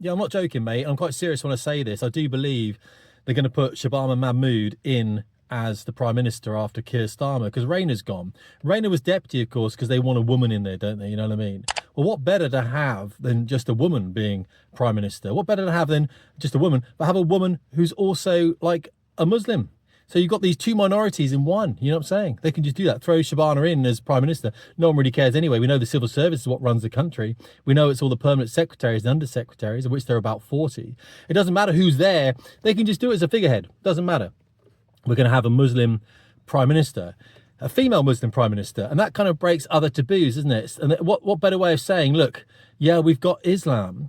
Yeah, I'm not joking, mate. I'm quite serious when I say this. I do believe they're going to put Shabana Mahmood in as the Prime Minister after Keir Starmer, because Rayner's gone. Rayner was deputy, of course, because they want a woman in there, don't they? You know what I mean? Well, what better to have than just a woman being Prime Minister? What better to have than just a woman, but have a woman who's also like a Muslim? So you've got these two minorities in one. You know what I'm saying? They can just do that. Throw Shabana in as Prime Minister. No one really cares anyway. We know the civil service is what runs the country. We know it's all the permanent secretaries and undersecretaries, of which there are about 40. It doesn't matter who's there. They can just do it as a figurehead. Doesn't matter. We're going to have a Muslim Prime Minister, a female Muslim Prime Minister. And that kind of breaks other taboos, isn't it? And what better way of saying, look, yeah, we've got Islam,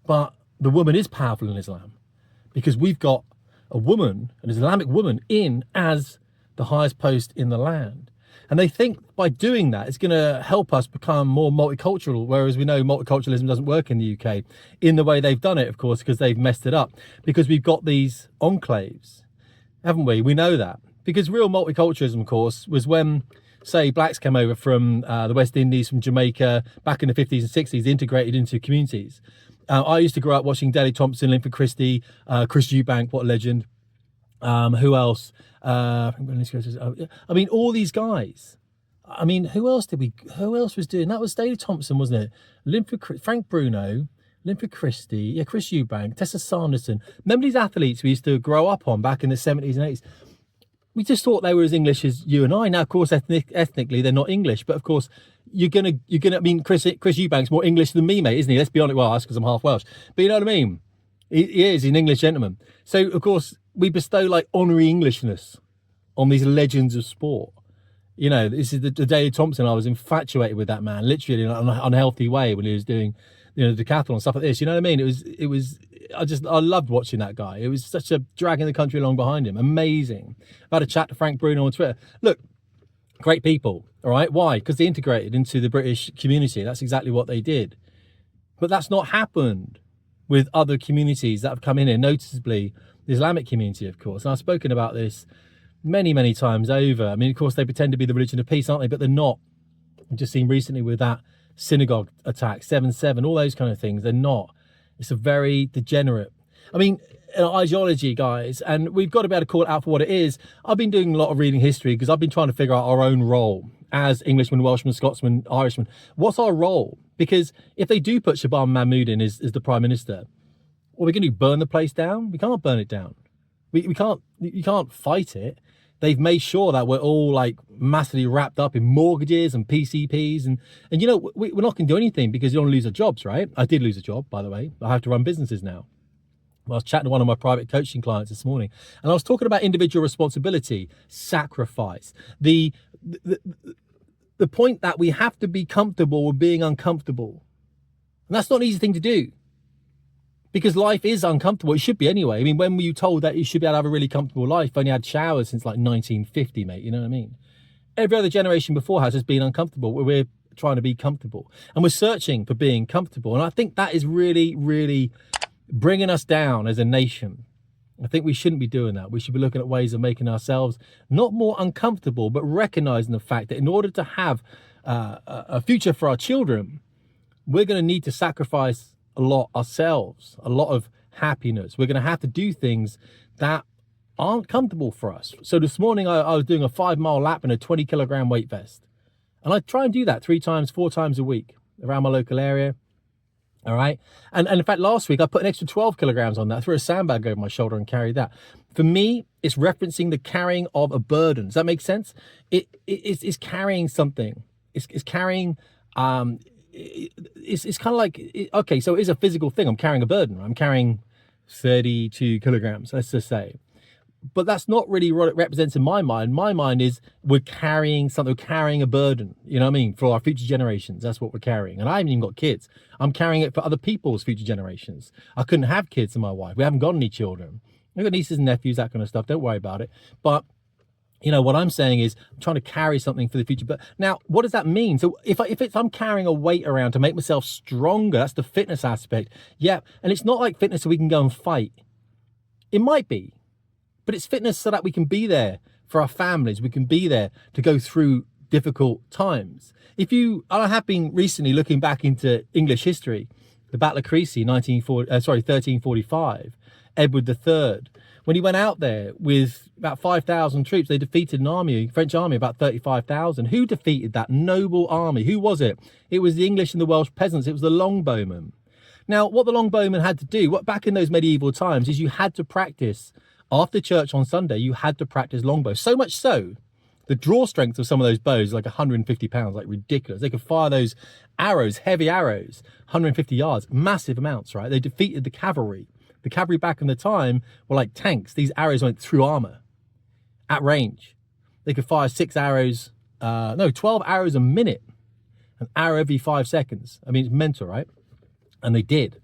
but the woman is powerful in Islam because we've got a woman, an Islamic woman, in as the highest post in the land. And they think by doing that, it's going to help us become more multicultural, whereas we know multiculturalism doesn't work in the UK in the way they've done it, of course, because they've messed it up. Because we've got these enclaves, haven't we? We know that. Because real multiculturalism, of course, was when, say, blacks came over from the West Indies, from Jamaica, back in the 50s and 60s, integrated into communities. I used to grow up watching Daley Thompson, Linford Christie, Chris Eubank, what a legend. Who else? I mean, all these guys. I mean, who else was doing that? Was Daley Thompson, wasn't it? Frank Bruno, Linford Christie, yeah, Chris Eubank, Tessa Sanderson. Remember these athletes we used to grow up on back in the 70s and 80s? We just thought they were as English as you and I. Now, of course, ethnically, they're not English, but of course, you're gonna. I mean, Chris Eubank's more English than me, mate, isn't he? Let's be honest. Well, that's because I'm half Welsh, but you know what I mean. He is an English gentleman. So, of course, we bestow like honorary Englishness on these legends of sport. You know, this is the Daley Thompson. I was infatuated with that man, literally in an unhealthy way when he was doing, you know, decathlon and stuff like this. You know what I mean? It was. I loved watching that guy. It was such a dragging the country along behind him. Amazing. I've had a chat to Frank Bruno on Twitter. Look, great people. All right. Why? Because they integrated into the British community. That's exactly what they did. But that's not happened with other communities that have come in here, noticeably the Islamic community, of course. And I've spoken about this many, many times over. I mean, of course, they pretend to be the religion of peace, aren't they? But they're not. I've just seen recently with that synagogue attack, 7/7, all those kind of things. They're not. It's a very degenerate. I mean, ideology, guys, and we've got to be able to call it out for what it is. I've been doing a lot of reading history because I've been trying to figure out our own role as Englishmen, Welshmen, Scotsmen, Irishmen. What's our role? Because if they do put Shabana Mahmood in as the Prime Minister, what are we going to do? Burn the place down? We can't burn it down. We can't. You can't fight it. They've made sure that we're all like massively wrapped up in mortgages and PCPs. And you know, we're not going to do anything because you don't lose our jobs, right? I did lose a job, by the way. I have to run businesses now. I was chatting to one of my private coaching clients this morning, and I was talking about individual responsibility, sacrifice, the point that we have to be comfortable with being uncomfortable. And that's not an easy thing to do because life is uncomfortable. It should be anyway. I mean, when were you told that you should be able to have a really comfortable life? I've only had showers since like 1950, mate. You know what I mean? Every other generation before has just been uncomfortable. We're trying to be comfortable and we're searching for being comfortable. And I think that is really, really bringing us down as a nation. I think we shouldn't be doing that. We should be looking at ways of making ourselves not more uncomfortable, but recognizing the fact that in order to have a future for our children, we're going to need to sacrifice a lot ourselves, a lot of happiness. We're going to have to do things that aren't comfortable for us. So this morning I was doing a 5-mile lap in a 20-kilogram weight vest. And I try and do that 4 times a week around my local area. All right. And in fact, last week I put an extra 12 kilograms on that. I threw a sandbag over my shoulder and carried that. For me, it's referencing the carrying of a burden. Does that make sense? It's carrying something. It's carrying, it's kind of like, okay, so it is a physical thing. I'm carrying a burden. I'm carrying 32 kilograms, let's just say. But that's not really what it represents in my mind. My mind is we're carrying something, we're carrying a burden, you know what I mean, for our future generations. That's what we're carrying. And I haven't even got kids. I'm carrying it for other people's future generations. I couldn't have kids in my wife. We haven't got any children. We've got nieces and nephews, that kind of stuff. Don't worry about it. But, you know, what I'm saying is I'm trying to carry something for the future. But now, what does that mean? So if I'm carrying a weight around to make myself stronger, that's the fitness aspect. Yeah. And it's not like fitness so we can go and fight. It might be. But it's fitness so that we can be there for our families. We can be there to go through difficult times. I have been recently looking back into English history, The Battle of Crecy, 1345. Edward III. When he went out there with about 5,000 troops, they defeated an army, French army, about 35,000. Who defeated that noble army? Who was it? It was the English and the Welsh peasants. It was the longbowmen. Now, what the longbowmen had to do, back in those medieval times, is you had to practice, after church on Sunday, you had to practice longbow. So much so, the draw strength of some of those bows is like 150 pounds, like ridiculous. They could fire those arrows, heavy arrows, 150 yards, massive amounts, right? They defeated the cavalry. The cavalry back in the time were like tanks. These arrows went through armor at range. They could fire 12 arrows a minute, an arrow every 5 seconds. I mean, it's mental, right? And they did.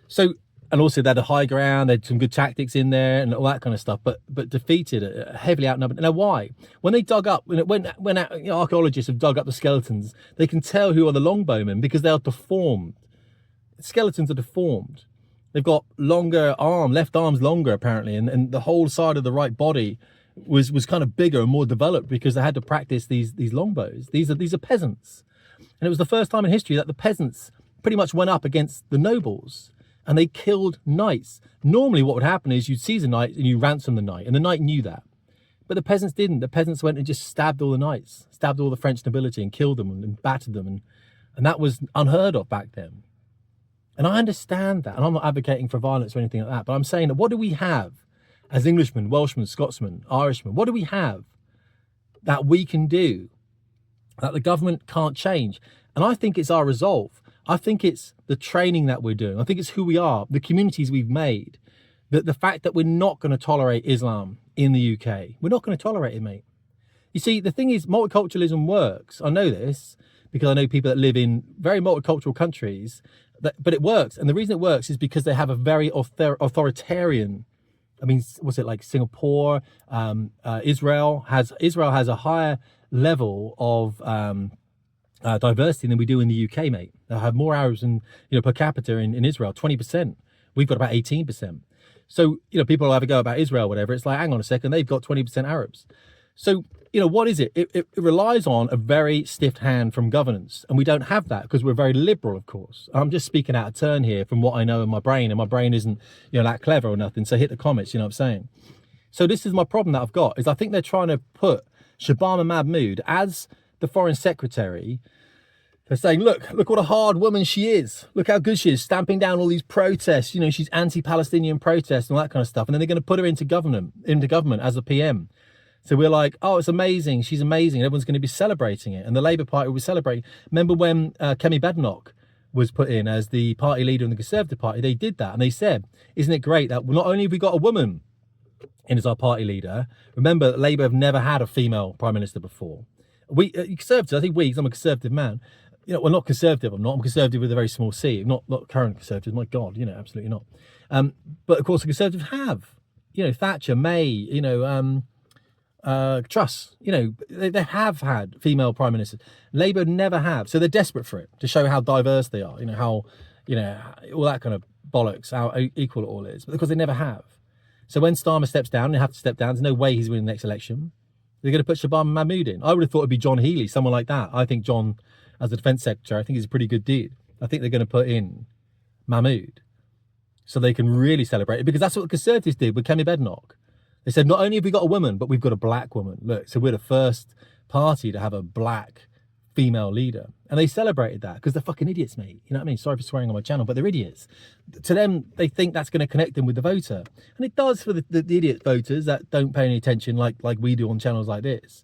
So, and also they had a high ground, they had some good tactics in there and all that kind of stuff, but defeated, heavily outnumbered. Now, why? When they dug up, when archaeologists have dug up the skeletons, they can tell who are the longbowmen because they are deformed. Skeletons are deformed. They've got longer left arms longer apparently, and the whole side of the right body was kind of bigger and more developed because they had to practice these longbows. These are peasants. And it was the first time in history that the peasants pretty much went up against the nobles and they killed knights. Normally what would happen is you'd seize a knight and you ransom the knight, and the knight knew that. But the peasants didn't. The peasants went and just stabbed all the knights, stabbed all the French nobility and killed them and battered them. And that was unheard of back then. And I understand that, and I'm not advocating for violence or anything like that, but I'm saying that what do we have as Englishmen, Welshmen, Scotsmen, Irishmen? What do we have that we can do that the government can't change? And I think it's our resolve. I think it's the training that we're doing. I think it's who we are, the communities we've made, the fact that we're not going to tolerate Islam in the UK. We're not going to tolerate it, mate. You see, the thing is, multiculturalism works. I know this because I know people that live in very multicultural countries, but it works. And the reason it works is because they have a very authoritarian, I mean, what's it like Singapore, Israel has a higher level of diversity than we do in the UK, mate. They have more Arabs per capita in Israel, 20%. We've got about 18%. So, people will have a go about Israel, whatever. It's like, hang on a second, they've got 20% Arabs. So, what is it? It relies on a very stiff hand from governance. And we don't have that because we're very liberal, of course. I'm just speaking out of turn here from what I know in my brain. And my brain isn't, that clever or nothing. So hit the comments, you know what I'm saying? So this is my problem that I've got, is I think they're trying to put Shabana Mahmood as the foreign secretary. They're saying, look what a hard woman she is. Look how good she is, stamping down all these protests. She's anti-Palestinian protests and all that kind of stuff. And then they're going to put her into government as a PM. So we're like, oh, it's amazing. She's amazing. Everyone's going to be celebrating it. And the Labour Party will be celebrating. Remember when Kemi Badenoch was put in as the party leader in the Conservative Party? They did that. And they said, isn't it great that not only have we got a woman in as our party leader, remember that Labour have never had a female Prime Minister before. We, Conservatives, I think because I'm a Conservative man, well, not Conservative, I'm Conservative with a very small c, not current Conservatives, my God, absolutely not. But of course the Conservatives have, Thatcher, May, Truss, they have had female prime ministers. Labour never have, so they're desperate for it to show how diverse they are. How all that kind of bollocks, how equal it all is. But because they never have, so when Starmer steps down, they have to step down. There's no way he's winning the next election. They're going to put Shabana Mahmood in. I would have thought it'd be John Healey, someone like that. I think John, as the defence secretary, I think he's a pretty good dude. I think they're going to put in Mahmood so they can really celebrate it, because that's what the Conservatives did with Kemi Badenoch. They said, not only have we got a woman, but we've got a black woman. Look, so we're the first party to have a black female leader. And they celebrated that because they're fucking idiots, mate. You know what I mean? Sorry for swearing on my channel, but they're idiots. To them, they think that's going to connect them with the voter. And it does for the idiot voters that don't pay any attention like we do on channels like this.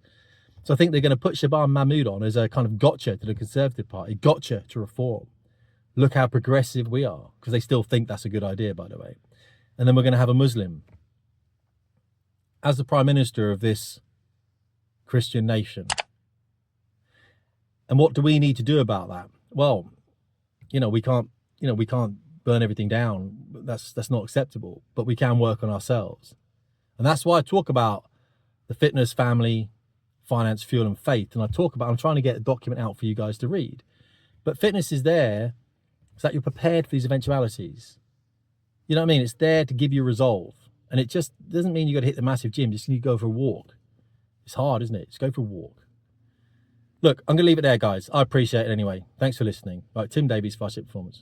So I think they're going to put Shabana Mahmood on as a kind of gotcha to the Conservative Party, gotcha to reform. Look how progressive we are, because they still think that's a good idea, by the way. And then we're going to have a Muslim as the Prime Minister of this Christian nation. And what do we need to do about that? Well, we can't burn everything down. That's not acceptable, but we can work on ourselves. And that's why I talk about the fitness, family, finance, fuel and faith. And I'm trying to get a document out for you guys to read. But fitness is there so that you're prepared for these eventualities. You know what I mean? It's there to give you resolve. And it just doesn't mean you got to hit the massive gym. Just need to go for a walk. It's hard, isn't it? Just go for a walk. Look, I'm going to leave it there, guys. I appreciate it anyway. Thanks for listening. Right, Tim Davies, Fast Performance.